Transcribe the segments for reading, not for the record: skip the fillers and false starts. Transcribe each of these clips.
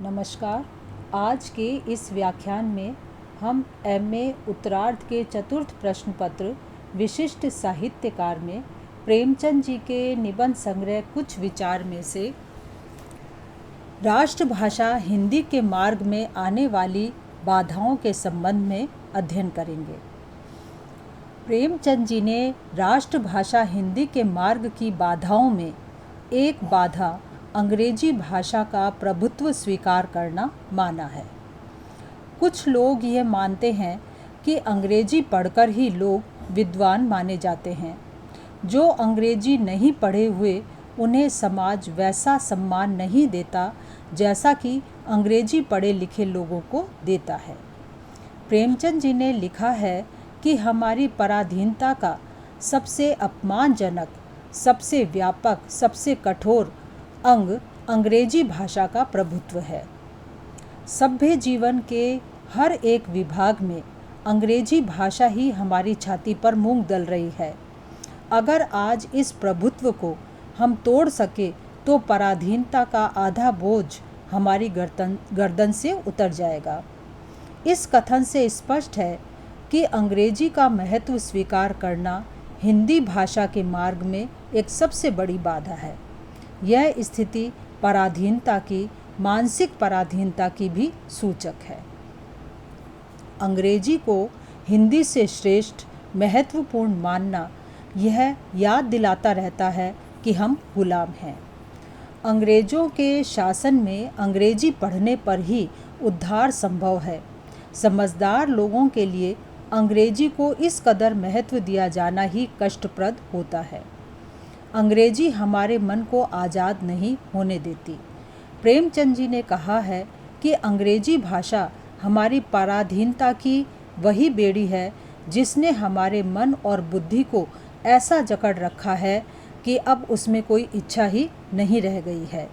नमस्कार। आज के इस व्याख्यान में हम एमए उत्तरार्ध के चतुर्थ प्रश्न पत्र विशिष्ट साहित्यकार में प्रेमचंद जी के निबंध संग्रह कुछ विचार में से राष्ट्रभाषा हिंदी के मार्ग में आने वाली बाधाओं के संबंध में अध्ययन करेंगे। प्रेमचंद जी ने राष्ट्रभाषा हिंदी के मार्ग की बाधाओं में एक बाधा अंग्रेजी भाषा का प्रभुत्व स्वीकार करना माना है। कुछ लोग यह मानते हैं कि अंग्रेजी पढ़कर ही लोग विद्वान माने जाते हैं। जो अंग्रेजी नहीं पढ़े हुए उन्हें समाज वैसा सम्मान नहीं देता जैसा कि अंग्रेजी पढ़े लिखे लोगों को देता है। प्रेमचंद जी ने लिखा है कि हमारी पराधीनता का सबसे अपमानजनक, सबसे व्यापक, सबसे कठोर अंग अंग्रेजी भाषा का प्रभुत्व है। सभ्य जीवन के हर एक विभाग में अंग्रेजी भाषा ही हमारी छाती पर मूंग दल रही है। अगर आज इस प्रभुत्व को हम तोड़ सके तो पराधीनता का आधा बोझ हमारी गर्दन से उतर जाएगा। इस कथन से स्पष्ट है कि अंग्रेजी का महत्व स्वीकार करना हिंदी भाषा के मार्ग में एक सबसे बड़ी बाधा है। यह स्थिति पराधीनता की, मानसिक पराधीनता की भी सूचक है। अंग्रेजी को हिंदी से श्रेष्ठ, महत्वपूर्ण मानना यह याद दिलाता रहता है कि हम गुलाम हैं। अंग्रेजों के शासन में अंग्रेजी पढ़ने पर ही उद्धार संभव है। समझदार लोगों के लिए अंग्रेजी को इस कदर महत्व दिया जाना ही कष्टप्रद होता है। अंग्रेजी हमारे मन को आज़ाद नहीं होने देती। प्रेमचंद जी ने कहा है कि अंग्रेजी भाषा हमारी पराधीनता की वही बेड़ी है जिसने हमारे मन और बुद्धि को ऐसा जकड़ रखा है कि अब उसमें कोई इच्छा ही नहीं रह गई है।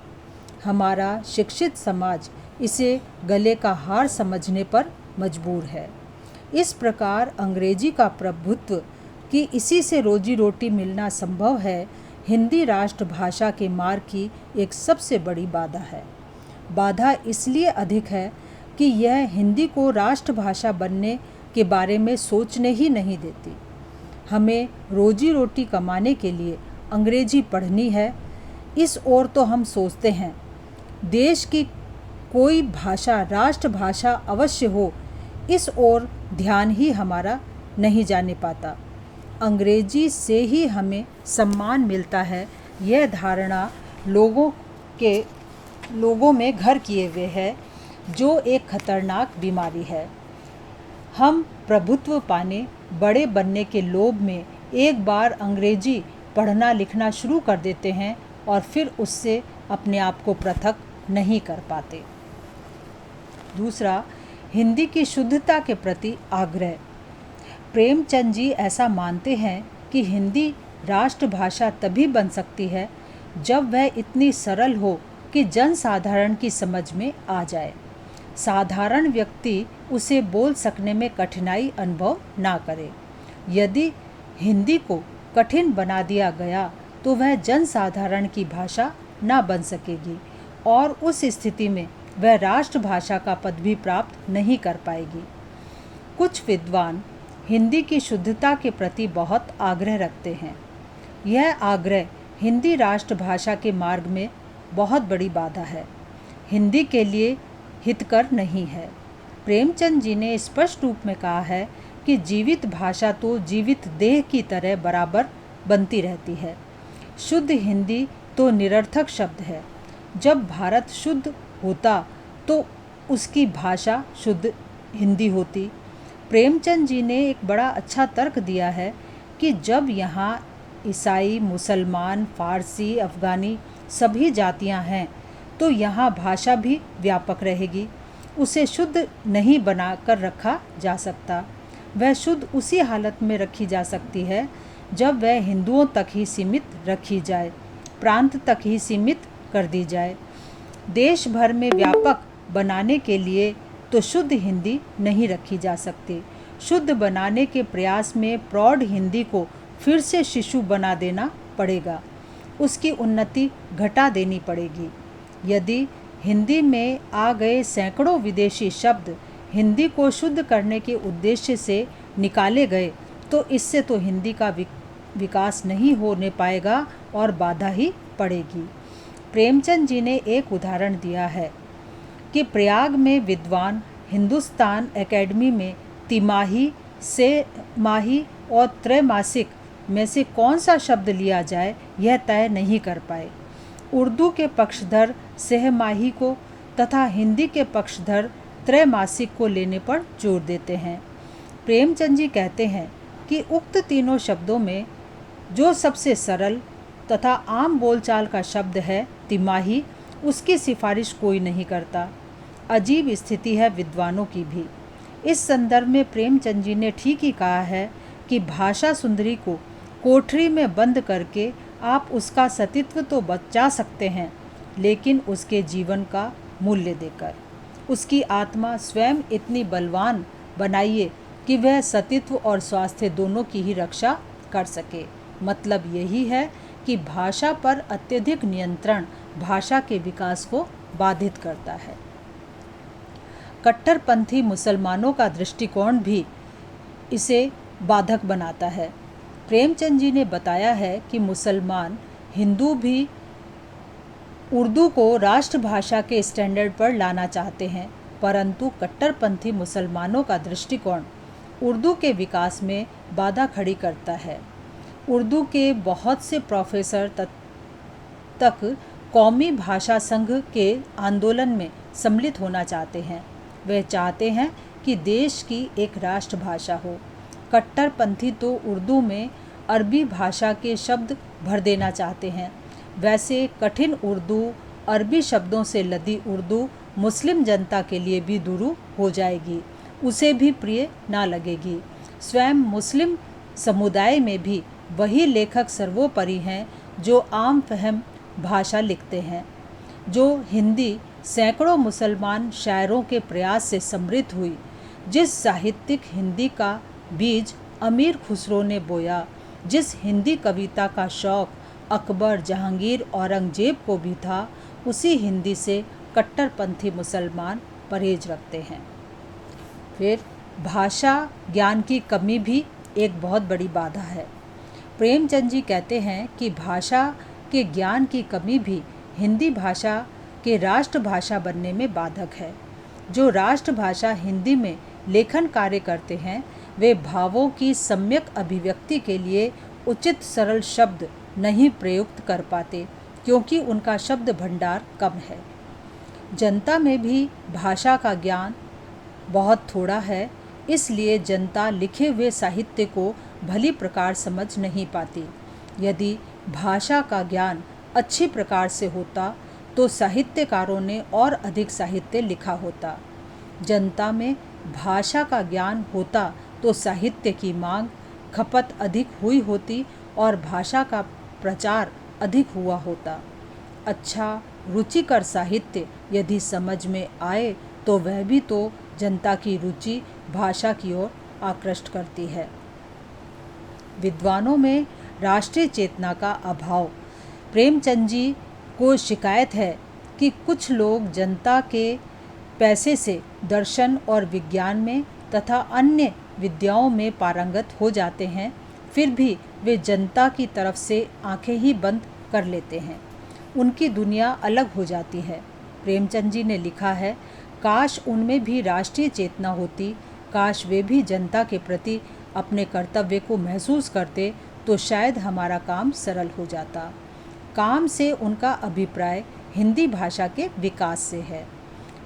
हमारा शिक्षित समाज इसे गले का हार समझने पर मजबूर है। इस प्रकार अंग्रेजी का प्रभुत्व कि इसी से रोजी रोटी मिलना संभव है, हिंदी राष्ट्रभाषा के मार्ग की एक सबसे बड़ी बाधा है। बाधा इसलिए अधिक है कि यह हिंदी को राष्ट्रभाषा बनने के बारे में सोचने ही नहीं देती। हमें रोजी रोटी कमाने के लिए अंग्रेजी पढ़नी है, इस ओर तो हम सोचते हैं। देश की कोई भाषा राष्ट्रभाषा अवश्य हो, इस ओर ध्यान ही हमारा नहीं जाने पाता। अंग्रेजी से ही हमें सम्मान मिलता है, यह धारणा लोगों में घर किए हुए है, जो एक खतरनाक बीमारी है। हम प्रभुत्व पाने, बड़े बनने के लोभ में एक बार अंग्रेजी पढ़ना लिखना शुरू कर देते हैं और फिर उससे अपने आप को पृथक नहीं कर पाते। दूसरा, हिंदी की शुद्धता के प्रति आग्रह। प्रेमचंद जी ऐसा मानते हैं कि हिंदी राष्ट्रभाषा तभी बन सकती है जब वह इतनी सरल हो कि जनसाधारण की समझ में आ जाए। साधारण व्यक्ति उसे बोल सकने में कठिनाई अनुभव ना करे। यदि हिंदी को कठिन बना दिया गया तो वह जनसाधारण की भाषा ना बन सकेगी और उस स्थिति में वह राष्ट्रभाषा का पद भी प्राप्त नहीं कर पाएगी। कुछ विद्वान हिंदी की शुद्धता के प्रति बहुत आग्रह रखते हैं। यह आग्रह हिंदी राष्ट्रभाषा के मार्ग में बहुत बड़ी बाधा है, हिंदी के लिए हितकर नहीं है। प्रेमचंद जी ने स्पष्ट रूप में कहा है कि जीवित भाषा तो जीवित देह की तरह बराबर बनती रहती है। शुद्ध हिंदी तो निरर्थक शब्द है। जब भारत शुद्ध होता तो उसकी भाषा शुद्ध हिंदी होती। प्रेमचंद जी ने एक बड़ा अच्छा तर्क दिया है कि जब यहाँ ईसाई, मुसलमान, फारसी, अफ़गानी सभी जातियाँ हैं तो यहाँ भाषा भी व्यापक रहेगी। उसे शुद्ध नहीं बना कर रखा जा सकता। वह शुद्ध उसी हालत में रखी जा सकती है जब वह हिंदुओं तक ही सीमित रखी जाए, प्रांत तक ही सीमित कर दी जाए। देश भर में व्यापक बनाने के लिए तो शुद्ध हिंदी नहीं रखी जा सकती। शुद्ध बनाने के प्रयास में प्रौढ़ हिंदी को फिर से शिशु बना देना पड़ेगा, उसकी उन्नति घटा देनी पड़ेगी। यदि हिंदी में आ गए सैकड़ों विदेशी शब्द हिंदी को शुद्ध करने के उद्देश्य से निकाले गए तो इससे तो हिंदी का विकास नहीं होने पाएगा और बाधा ही पड़ेगी। प्रेमचंद जी ने एक उदाहरण दिया है कि प्रयाग में विद्वान हिंदुस्तान एकेडमी में तिमाही, से माही और त्रैमासिक में से कौन सा शब्द लिया जाए यह तय नहीं कर पाए। उर्दू के पक्षधर सहमाही को तथा हिंदी के पक्षधर त्रैमासिक को लेने पर जोर देते हैं। प्रेमचंद जी कहते हैं कि उक्त तीनों शब्दों में जो सबसे सरल तथा आम बोलचाल का शब्द है तिमाही, उसकी सिफारिश कोई नहीं करता। अजीब स्थिति है विद्वानों की भी। इस संदर्भ में प्रेमचंद जी ने ठीक ही कहा है कि भाषा सुंदरी को कोठरी में बंद करके आप उसका सतीत्व तो बचा सकते हैं, लेकिन उसके जीवन का मूल्य देकर उसकी आत्मा स्वयं इतनी बलवान बनाइए कि वह सतीत्व और स्वास्थ्य दोनों की ही रक्षा कर सके। मतलब यही है कि भाषा पर अत्यधिक नियंत्रण भाषा के विकास को बाधित करता है। कट्टरपंथी मुसलमानों का दृष्टिकोण भी इसे बाधक बनाता है। प्रेमचंद जी ने बताया है कि मुसलमान हिंदू भी उर्दू को राष्ट्रभाषा के स्टैंडर्ड पर लाना चाहते हैं, परंतु कट्टरपंथी मुसलमानों का दृष्टिकोण उर्दू के विकास में बाधा खड़ी करता है। उर्दू के बहुत से प्रोफेसर तक कौमी भाषा संघ के आंदोलन में सम्मिलित होना चाहते हैं। वे चाहते हैं कि देश की एक राष्ट्रभाषा हो। कट्टरपंथी तो उर्दू में अरबी भाषा के शब्द भर देना चाहते हैं। वैसे कठिन उर्दू अरबी शब्दों से लदी उर्दू मुस्लिम जनता के लिए भी दूर हो जाएगी, उसे भी प्रिय ना लगेगी। स्वयं मुस्लिम समुदाय में भी वही लेखक सर्वोपरि हैं जो आम फहम भाषा लिखते हैं। जो हिंदी सैकड़ों मुसलमान शायरों के प्रयास से समृद्ध हुई, जिस साहित्यिक हिंदी का बीज अमीर खुसरो ने बोया, जिस हिंदी कविता का शौक अकबर, जहांगीर, औरंगजेब को भी था, उसी हिंदी से कट्टरपंथी मुसलमान परहेज रखते हैं। फिर भाषा ज्ञान की कमी भी एक बहुत बड़ी बाधा है। प्रेमचंद जी कहते हैं कि भाषा के ज्ञान की कमी भी हिंदी भाषा के राष्ट्रभाषा बनने में बाधक है। जो राष्ट्रभाषा हिंदी में लेखन कार्य करते हैं, वे भावों की सम्यक अभिव्यक्ति के लिए उचित सरल शब्द नहीं प्रयुक्त कर पाते, क्योंकि उनका शब्द भंडार कम है। जनता में भी भाषा का ज्ञान बहुत थोड़ा है, इसलिए जनता लिखे हुए साहित्य को भली प्रकार समझ नहीं पाती। यदि भाषा का ज्ञान अच्छी प्रकार से होता तो साहित्यकारों ने और अधिक साहित्य लिखा होता। जनता में भाषा का ज्ञान होता तो साहित्य की मांग, खपत अधिक हुई होती और भाषा का प्रचार अधिक हुआ होता। अच्छा रुचिकर साहित्य यदि समझ में आए तो वह भी तो जनता की रुचि भाषा की ओर आकृष्ट करती है। विद्वानों में राष्ट्रीय चेतना का अभाव। प्रेमचंद जी को शिकायत है कि कुछ लोग जनता के पैसे से दर्शन और विज्ञान में तथा अन्य विद्याओं में पारंगत हो जाते हैं, फिर भी वे जनता की तरफ से आंखें ही बंद कर लेते हैं। उनकी दुनिया अलग हो जाती है। प्रेमचंद जी ने लिखा है, काश उनमें भी राष्ट्रीय चेतना होती, काश वे भी जनता के प्रति अपने कर्तव्य को महसूस करते, तो शायद हमारा काम सरल हो जाता। काम से उनका अभिप्राय हिंदी भाषा के विकास से है।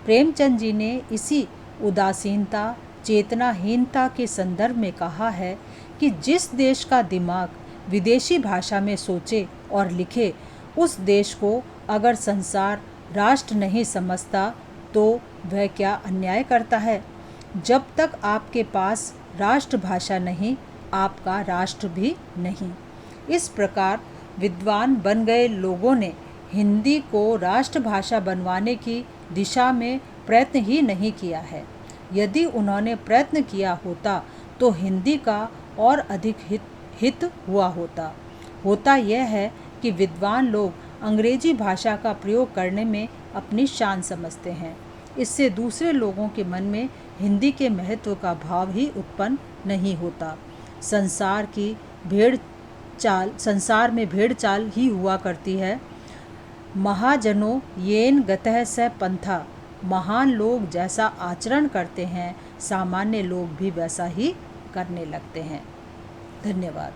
प्रेमचंद जी ने इसी उदासीनता, चेतनाहीनता के संदर्भ में कहा है कि जिस देश का दिमाग विदेशी भाषा में सोचे और लिखे, उस देश को अगर संसार राष्ट्र नहीं समझता तो वह क्या अन्याय करता है। जब तक आपके पास राष्ट्रभाषा नहीं, आपका राष्ट्र भी नहीं। इस प्रकार विद्वान बन गए लोगों ने हिंदी को राष्ट्रभाषा बनवाने की दिशा में प्रयत्न ही नहीं किया है। यदि उन्होंने प्रयत्न किया होता तो हिंदी का और अधिक हित हुआ होता। यह है कि विद्वान लोग अंग्रेजी भाषा का प्रयोग करने में अपनी शान समझते हैं। इससे दूसरे लोगों के मन में हिंदी के महत्व का भाव ही उत्पन्न नहीं होता। संसार में भेड़ चाल ही हुआ करती है। महाजनों येन गतः स पंथा, महान लोग जैसा आचरण करते हैं सामान्य लोग भी वैसा ही करने लगते हैं। धन्यवाद।